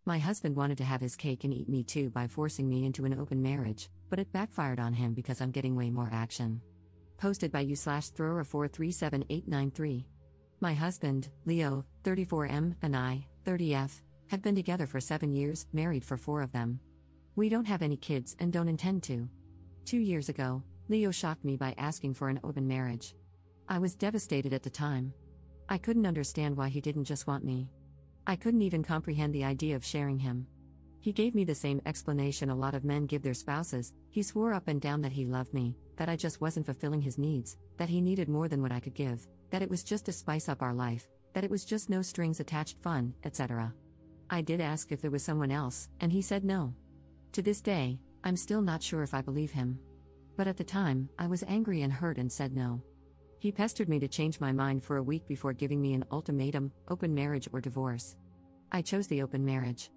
My husband wanted to have his cake and eat me too by forcing me into an open marriage, but it backfired on him because I'm getting way more action. Posted by u/Thrower437893. My husband, Leo, 34M, and I, 30F, have been together for 7 years, married for 4 of them. We don't have any kids and don't intend to. 2 years ago, Leo shocked me by asking for an open marriage. I was devastated at the time. I couldn't understand why he didn't just want me. I couldn't even comprehend the idea of sharing him. He gave me the same explanation a lot of men give their spouses. He swore up and down that he loved me, that I just wasn't fulfilling his needs, that he needed more than what I could give, that it was just to spice up our life, that it was just no strings attached fun, etc. I did ask if there was someone else, and he said no. To this day, I'm still not sure if I believe him. But at the time, I was angry and hurt and said no. He pestered me to change my mind for a week before giving me an ultimatum: open marriage or divorce. I chose the open marriage.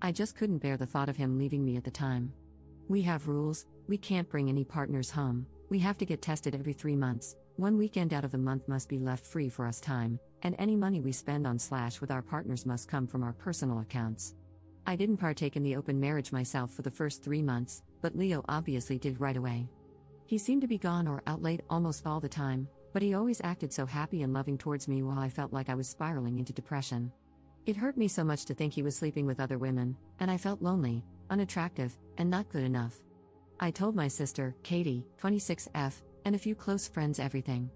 I just couldn't bear the thought of him leaving me at the time. We have rules: we can't bring any partners home, we have to get tested every 3 months, 1 weekend out of the month must be left free for us time, and any money we spend on / with our partners must come from our personal accounts. I didn't partake in the open marriage myself for the first 3 months, but Leo obviously did right away. He seemed to be gone or out late almost all the time, but he always acted so happy and loving towards me while I felt like I was spiraling into depression. It hurt me so much to think he was sleeping with other women, and I felt lonely, unattractive, and not good enough. I told my sister, Katie, 26F, and a few close friends everything.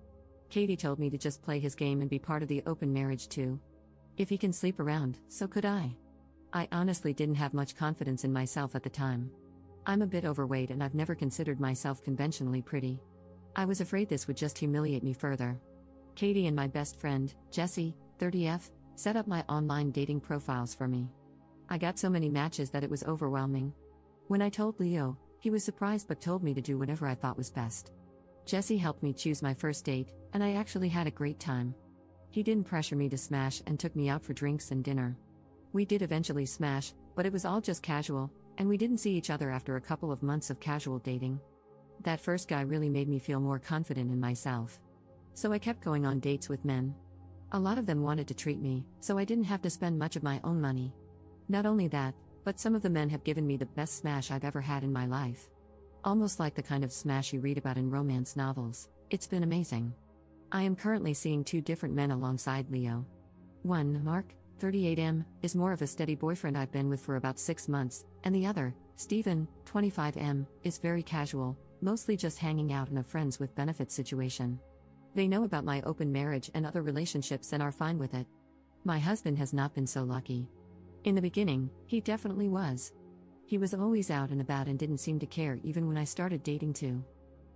Katie told me to just play his game and be part of the open marriage too. If he can sleep around, so could I. I honestly didn't have much confidence in myself at the time. I'm a bit overweight and I've never considered myself conventionally pretty. I was afraid this would just humiliate me further. Katie and my best friend, Jessie, 30F, set up my online dating profiles for me. I got so many matches that it was overwhelming. When I told Leo, he was surprised but told me to do whatever I thought was best. Jessie helped me choose my first date, and I actually had a great time. He didn't pressure me to smash and took me out for drinks and dinner. We did eventually smash, but it was all just casual, and we didn't see each other after a couple of months of casual dating. That first guy really made me feel more confident in myself. So I kept going on dates with men. A lot of them wanted to treat me, so I didn't have to spend much of my own money. Not only that, but some of the men have given me the best smash I've ever had in my life. Almost like the kind of smash you read about in romance novels. It's been amazing. I am currently seeing 2 different men alongside Leo. One, Mark, 38M, is more of a steady boyfriend I've been with for about 6 months, and the other, Stephen, 25M, is very casual, mostly just hanging out in a friends with benefits situation. They know about my open marriage and other relationships and are fine with it. My husband has not been so lucky. In the beginning, he definitely was. He was always out and about and didn't seem to care even when I started dating too.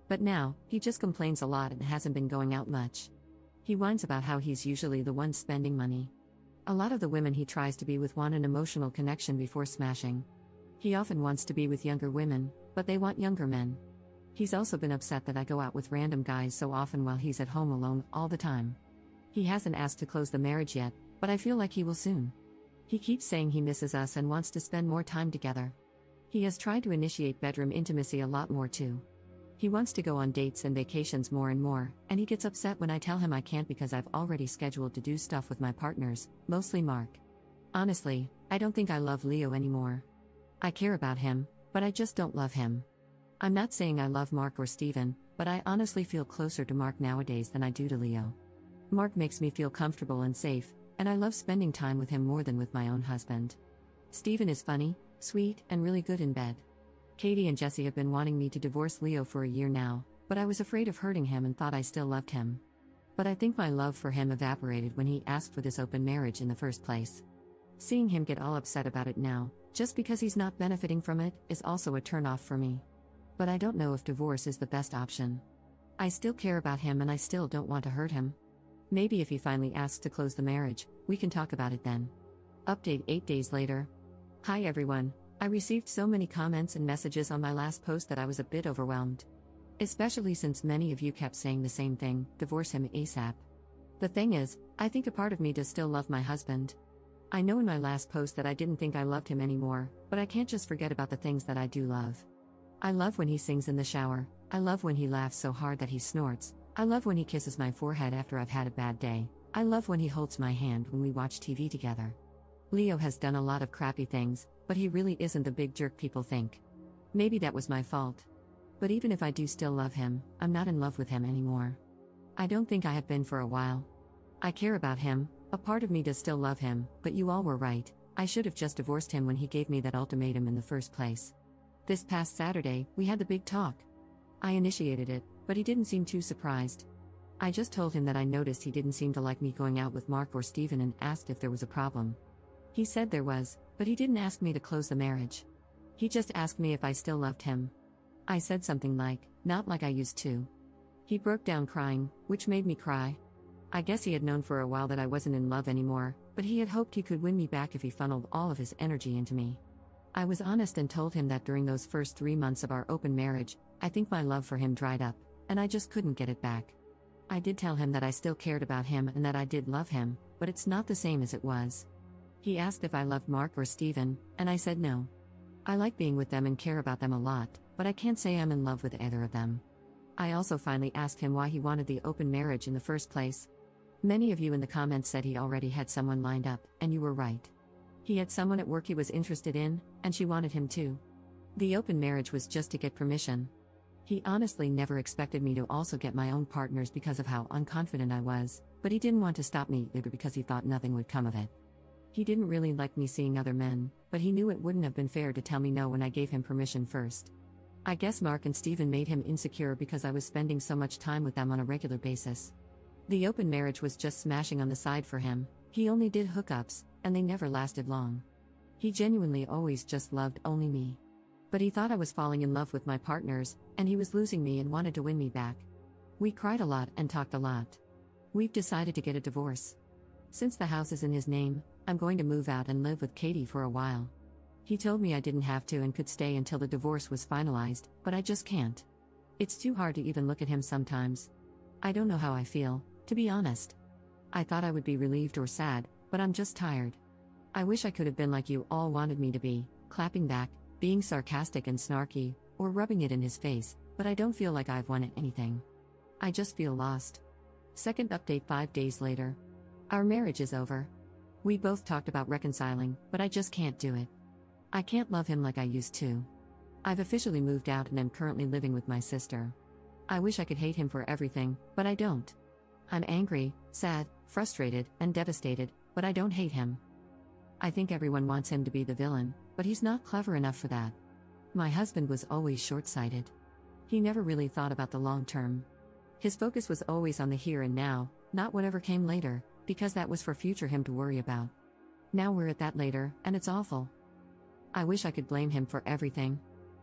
But now, he just complains a lot and hasn't been going out much. He whines about how he's usually the one spending money. A lot of the women he tries to be with want an emotional connection before smashing. He often wants to be with younger women, but they want younger men. He's also been upset that I go out with random guys so often while he's at home alone all the time. He hasn't asked to close the marriage yet, but I feel like he will soon. He keeps saying he misses us and wants to spend more time together. He has tried to initiate bedroom intimacy a lot more too. He wants to go on dates and vacations more and more, and he gets upset when I tell him I can't because I've already scheduled to do stuff with my partners, mostly Mark. Honestly, I don't think I love Leo anymore. I care about him, but I just don't love him. I'm not saying I love Mark or Steven, but I honestly feel closer to Mark nowadays than I do to Leo. Mark makes me feel comfortable and safe, and I love spending time with him more than with my own husband. Steven is funny, sweet, and really good in bed. Katie and Jessie have been wanting me to divorce Leo for a year now, but I was afraid of hurting him and thought I still loved him. But I think my love for him evaporated when he asked for this open marriage in the first place. Seeing him get all upset about it now, just because he's not benefiting from it, is also a turn-off for me. But I don't know if divorce is the best option. I still care about him and I still don't want to hurt him. Maybe if he finally asks to close the marriage, we can talk about it then. Update 8 days later. Hi everyone, I received so many comments and messages on my last post that I was a bit overwhelmed. Especially since many of you kept saying the same thing, divorce him ASAP. The thing is, I think a part of me does still love my husband. I know in my last post that I didn't think I loved him anymore, but I can't just forget about the things that I do love. I love when he sings in the shower, I love when he laughs so hard that he snorts, I love when he kisses my forehead after I've had a bad day, I love when he holds my hand when we watch TV together. Leo has done a lot of crappy things, but he really isn't the big jerk people think. Maybe that was my fault. But even if I do still love him, I'm not in love with him anymore. I don't think I have been for a while. I care about him, a part of me does still love him, but you all were right, I should have just divorced him when he gave me that ultimatum in the first place. This past Saturday, we had the big talk. I initiated it, but he didn't seem too surprised. I just told him that I noticed he didn't seem to like me going out with Mark or Steven and asked if there was a problem. He said there was, but he didn't ask me to close the marriage. He just asked me if I still loved him. I said something like, not like I used to. He broke down crying, which made me cry. I guess he had known for a while that I wasn't in love anymore, but he had hoped he could win me back if he funneled all of his energy into me. I was honest and told him that during those first 3 months of our open marriage, I think my love for him dried up, and I just couldn't get it back. I did tell him that I still cared about him and that I did love him, but it's not the same as it was. He asked if I loved Mark or Steven, and I said no. I like being with them and care about them a lot, but I can't say I'm in love with either of them. I also finally asked him why he wanted the open marriage in the first place. Many of you in the comments said he already had someone lined up, and you were right. He had someone at work he was interested in, and she wanted him too. The open marriage was just to get permission. He honestly never expected me to also get my own partners because of how unconfident I was, but he didn't want to stop me either because he thought nothing would come of it. He didn't really like me seeing other men, but he knew it wouldn't have been fair to tell me no when I gave him permission first. I guess Mark and Steven made him insecure because I was spending so much time with them on a regular basis. The open marriage was just smashing on the side for him, he only did hookups, and they never lasted long. He genuinely always just loved only me. But he thought I was falling in love with my partners, and he was losing me and wanted to win me back. We cried a lot and talked a lot. We've decided to get a divorce. Since the house is in his name, I'm going to move out and live with Katie for a while. He told me I didn't have to and could stay until the divorce was finalized, but I just can't. It's too hard to even look at him sometimes. I don't know how I feel, to be honest. I thought I would be relieved or sad, but I'm just tired. I wish I could have been like you all wanted me to be, clapping back, being sarcastic and snarky, or rubbing it in his face, but I don't feel like I've won anything. I just feel lost. Second update 5 days later. Our marriage is over. We both talked about reconciling, but I just can't do it. I can't love him like I used to. I've officially moved out and am currently living with my sister. I wish I could hate him for everything, but I don't. I'm angry, sad, frustrated, and devastated, but I don't hate him. I think everyone wants him to be the villain, but he's not clever enough for that. My husband was always short-sighted. He never really thought about the long term. His focus was always on the here and now, not whatever came later, because that was for future him to worry about. Now we're at that later, and it's awful. I wish I could blame him for everything.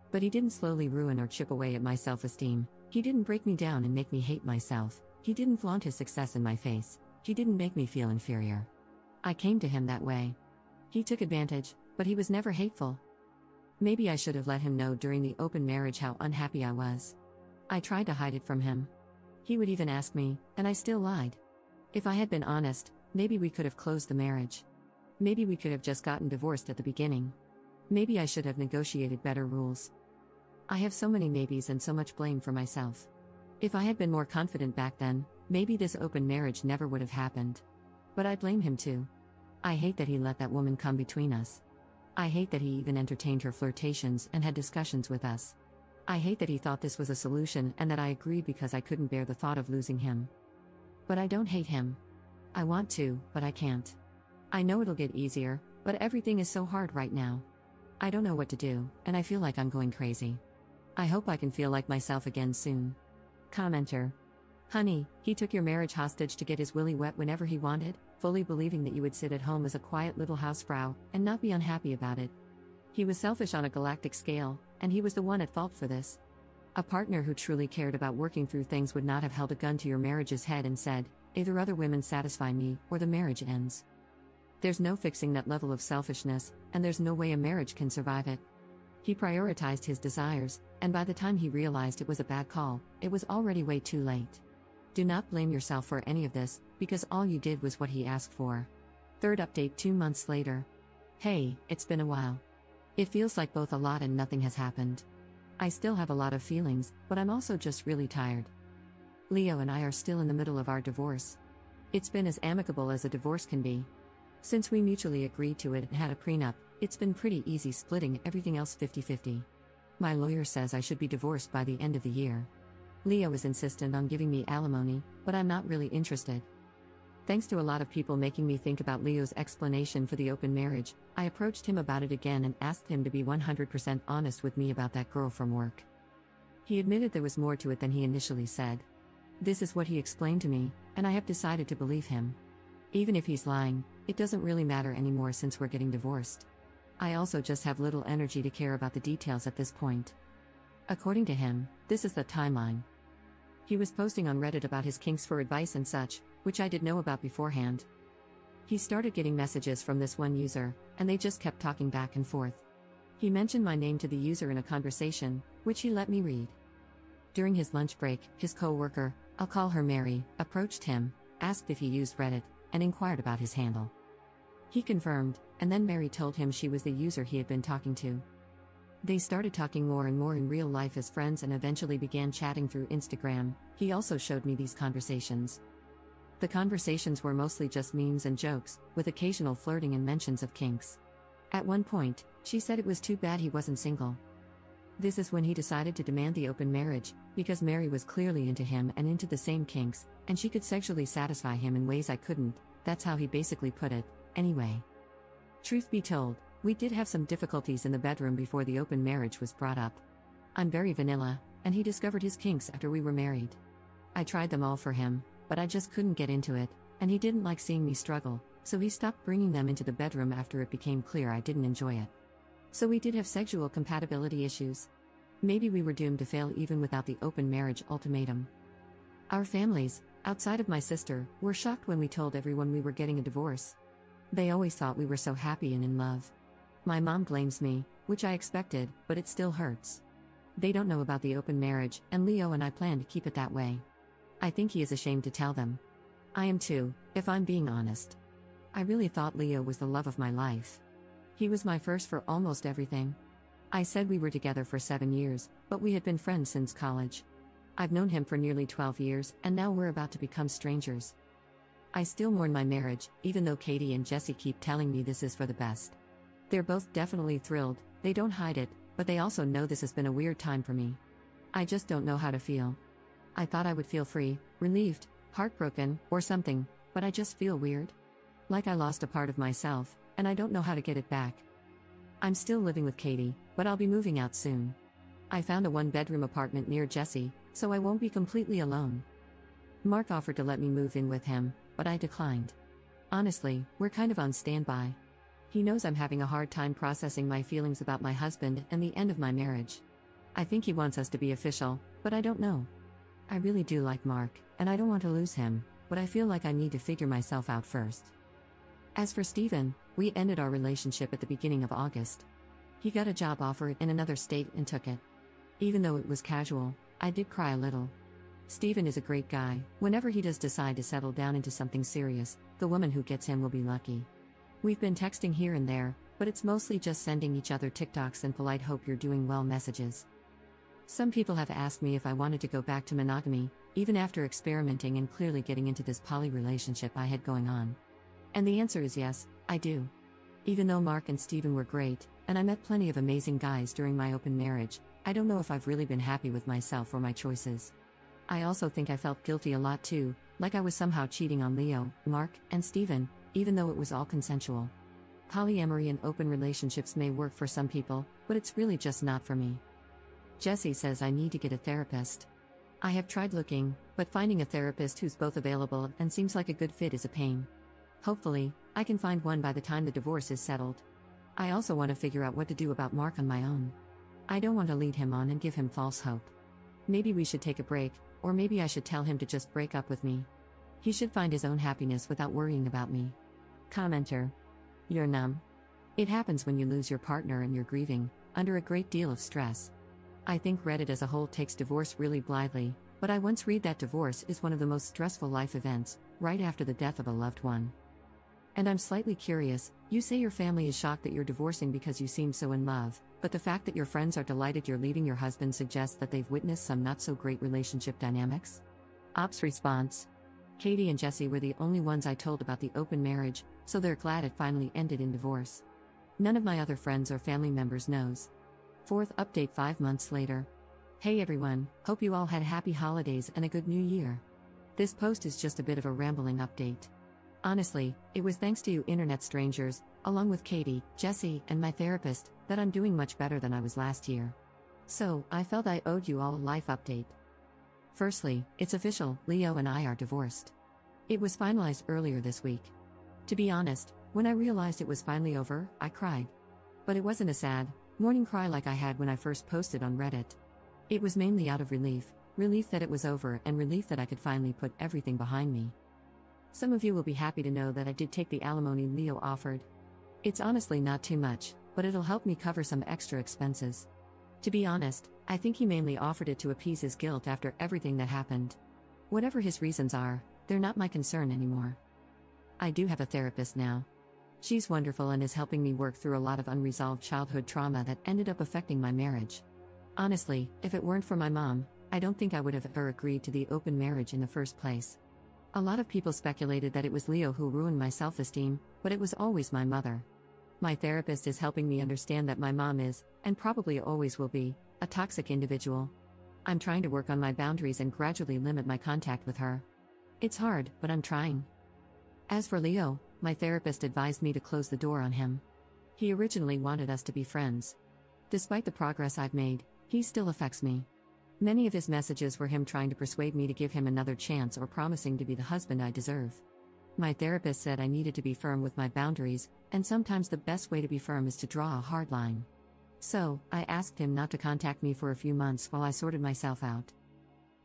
But he didn't slowly ruin or chip away at my self-esteem. He didn't break me down and make me hate myself. He didn't flaunt his success in my face. He didn't make me feel inferior. I came to him that way. He took advantage, but he was never hateful. Maybe I should have let him know during the open marriage how unhappy I was. I tried to hide it from him. He would even ask me, and I still lied. If I had been honest, maybe we could have closed the marriage. Maybe we could have just gotten divorced at the beginning. Maybe I should have negotiated better rules. I have so many maybes and so much blame for myself. If I had been more confident back then, maybe this open marriage never would have happened. But I blame him too. I hate that he let that woman come between us. I hate that he even entertained her flirtations and had discussions with us. I hate that he thought this was a solution and that I agreed because I couldn't bear the thought of losing him. But I don't hate him. I want to, but I can't. I know it'll get easier, but everything is so hard right now. I don't know what to do, and I feel like I'm going crazy. I hope I can feel like myself again soon. Commenter. Honey, he took your marriage hostage to get his willy wet whenever he wanted, fully believing that you would sit at home as a quiet little housefrau and not be unhappy about it. He was selfish on a galactic scale, and he was the one at fault for this. A partner who truly cared about working through things would not have held a gun to your marriage's head and said, either other women satisfy me, or the marriage ends. There's no fixing that level of selfishness, and there's no way a marriage can survive it. He prioritized his desires, and by the time he realized it was a bad call, it was already way too late. Do not blame yourself for any of this, because all you did was what he asked for. Third update 2 months later. Hey, it's been a while. It feels like both a lot and nothing has happened. I still have a lot of feelings, but I'm also just really tired. Leo and I are still in the middle of our divorce. It's been as amicable as a divorce can be. Since we mutually agreed to it and had a prenup, it's been pretty easy splitting everything else 50-50. My lawyer says I should be divorced by the end of the year. Leo is insistent on giving me alimony, but I'm not really interested. Thanks to a lot of people making me think about Leo's explanation for the open marriage, I approached him about it again and asked him to be 100% honest with me about that girl from work. He admitted there was more to it than he initially said. This is what he explained to me, and I have decided to believe him. Even if he's lying, it doesn't really matter anymore since we're getting divorced. I also just have little energy to care about the details at this point. According to him, this is the timeline. He was posting on Reddit about his kinks for advice and such, which I did know about beforehand. He started getting messages from this one user, and they just kept talking back and forth. He mentioned my name to the user in a conversation, which he let me read. During his lunch break, his co-worker, I'll call her Mary, approached him, asked if he used Reddit, and inquired about his handle. He confirmed, and then Mary told him she was the user he had been talking to. They started talking more and more in real life as friends and eventually began chatting through Instagram. He also showed me these conversations. The conversations were mostly just memes and jokes, with occasional flirting and mentions of kinks. At one point, she said it was too bad he wasn't single. This is when he decided to demand the open marriage, because Mary was clearly into him and into the same kinks, and she could sexually satisfy him in ways I couldn't. That's how he basically put it, anyway. Truth be told, we did have some difficulties in the bedroom before the open marriage was brought up. I'm very vanilla, and he discovered his kinks after we were married. I tried them all for him, but I just couldn't get into it, and he didn't like seeing me struggle, so he stopped bringing them into the bedroom after it became clear I didn't enjoy it. So we did have sexual compatibility issues. Maybe we were doomed to fail even without the open marriage ultimatum. Our families, outside of my sister, were shocked when we told everyone we were getting a divorce. They always thought we were so happy and in love. My mom blames me, which I expected, but it still hurts. They don't know about the open marriage, and Leo and I plan to keep it that way. I think he is ashamed to tell them. I am too, if I'm being honest. I really thought Leo was the love of my life. He was my first for almost everything. I said we were together for 7 years, but we had been friends since college. I've known him for nearly 12 years, and now we're about to become strangers. I still mourn my marriage, even though Katie and Jesse keep telling me this is for the best. They're both definitely thrilled, they don't hide it, but they also know this has been a weird time for me. I just don't know how to feel. I thought I would feel free, relieved, heartbroken, or something, but I just feel weird. Like I lost a part of myself, and I don't know how to get it back. I'm still living with Katie, but I'll be moving out soon. I found a one-bedroom apartment near Jesse, so I won't be completely alone. Mark offered to let me move in with him, but I declined. Honestly, we're kind of on standby. He knows I'm having a hard time processing my feelings about my husband and the end of my marriage. I think he wants us to be official, but I don't know. I really do like Mark, and I don't want to lose him, but I feel like I need to figure myself out first. As for Steven, we ended our relationship at the beginning of August. He got a job offer in another state and took it. Even though it was casual, I did cry a little. Steven is a great guy. Whenever he does decide to settle down into something serious, the woman who gets him will be lucky. We've been texting here and there, but it's mostly just sending each other TikToks and polite hope you're doing well messages. Some people have asked me if I wanted to go back to monogamy, even after experimenting and clearly getting into this poly relationship I had going on. And the answer is yes, I do. Even though Mark and Steven were great, and I met plenty of amazing guys during my open marriage, I don't know if I've really been happy with myself or my choices. I also think I felt guilty a lot too, like I was somehow cheating on Leo, Mark, and Steven, even though it was all consensual. Polyamory and open relationships may work for some people, but it's really just not for me. Jesse says I need to get a therapist. I have tried looking, but finding a therapist who's both available and seems like a good fit is a pain. Hopefully, I can find one by the time the divorce is settled. I also want to figure out what to do about Mark on my own. I don't want to lead him on and give him false hope. Maybe we should take a break, or maybe I should tell him to just break up with me. He should find his own happiness without worrying about me. Commenter. You're numb. It happens when you lose your partner and you're grieving, under a great deal of stress. I think Reddit as a whole takes divorce really blithely, but I once read that divorce is one of the most stressful life events, right after the death of a loved one. And I'm slightly curious, you say your family is shocked that you're divorcing because you seem so in love, but the fact that your friends are delighted you're leaving your husband suggests that they've witnessed some not-so-great relationship dynamics? Op's response. Katie and Jesse were the only ones I told about the open marriage, so they're glad it finally ended in divorce. None of my other friends or family members knows. Fourth update 5 months later. Hey everyone, hope you all had happy holidays and a good new year. This post is just a bit of a rambling update. Honestly, it was thanks to you internet strangers, along with Katie, Jesse, and my therapist, that I'm doing much better than I was last year. So, I felt I owed you all a life update. Firstly, it's official, Leo and I are divorced. It was finalized earlier this week. To be honest, when I realized it was finally over, I cried. But it wasn't a sad, morning cry like I had when I first posted on Reddit. It was mainly out of relief that it was over and relief that I could finally put everything behind me. Some of you will be happy to know that I did take the alimony Leo offered. It's honestly not too much, but it'll help me cover some extra expenses. To be honest, I think he mainly offered it to appease his guilt after everything that happened. Whatever his reasons are, they're not my concern anymore. I do have a therapist now. She's wonderful and is helping me work through a lot of unresolved childhood trauma that ended up affecting my marriage. Honestly, if it weren't for my mom, I don't think I would have ever agreed to the open marriage in the first place. A lot of people speculated that it was Leo who ruined my self-esteem, but it was always my mother. My therapist is helping me understand that my mom is, and probably always will be, a toxic individual. I'm trying to work on my boundaries and gradually limit my contact with her. It's hard, but I'm trying. As for Leo, my therapist advised me to close the door on him. He originally wanted us to be friends. Despite the progress I've made, he still affects me. Many of his messages were him trying to persuade me to give him another chance or promising to be the husband I deserve. My therapist said I needed to be firm with my boundaries, and sometimes the best way to be firm is to draw a hard line. So, I asked him not to contact me for a few months while I sorted myself out.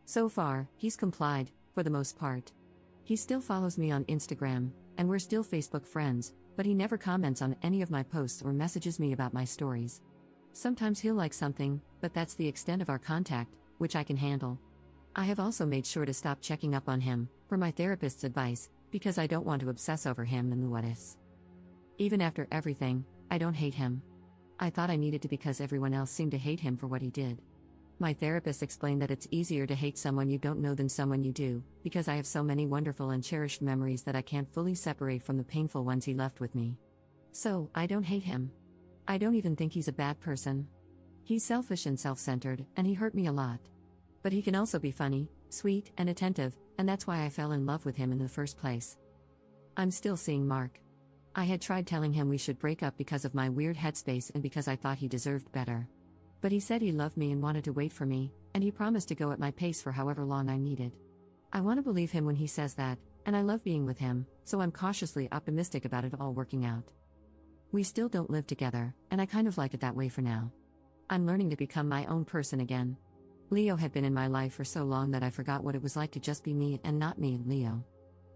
So far, he's complied, for the most part. He still follows me on Instagram, and we're still Facebook friends, but he never comments on any of my posts or messages me about my stories. Sometimes he'll like something, but that's the extent of our contact, which I can handle. I have also made sure to stop checking up on him, for my therapist's advice, because I don't want to obsess over him and the what-ifs. Even after everything, I don't hate him. I thought I needed to because everyone else seemed to hate him for what he did. My therapist explained that it's easier to hate someone you don't know than someone you do, because I have so many wonderful and cherished memories that I can't fully separate from the painful ones he left with me. So, I don't hate him. I don't even think he's a bad person. He's selfish and self-centered, and he hurt me a lot. But he can also be funny, sweet, and attentive, and that's why I fell in love with him in the first place. I'm still seeing Mark. I had tried telling him we should break up because of my weird headspace and because I thought he deserved better. But he said he loved me and wanted to wait for me, and he promised to go at my pace for however long I needed. I want to believe him when he says that, and I love being with him, so I'm cautiously optimistic about it all working out. We still don't live together, and I kind of like it that way for now. I'm learning to become my own person again. Leo had been in my life for so long that I forgot what it was like to just be me and not me and Leo.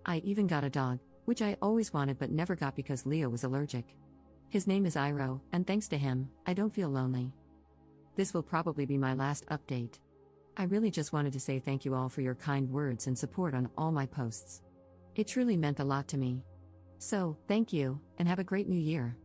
I even got a dog, which I always wanted but never got because Leo was allergic. His name is Iro, and thanks to him, I don't feel lonely. This will probably be my last update. I really just wanted to say thank you all for your kind words and support on all my posts. It truly meant a lot to me. So, thank you, and have a great new year.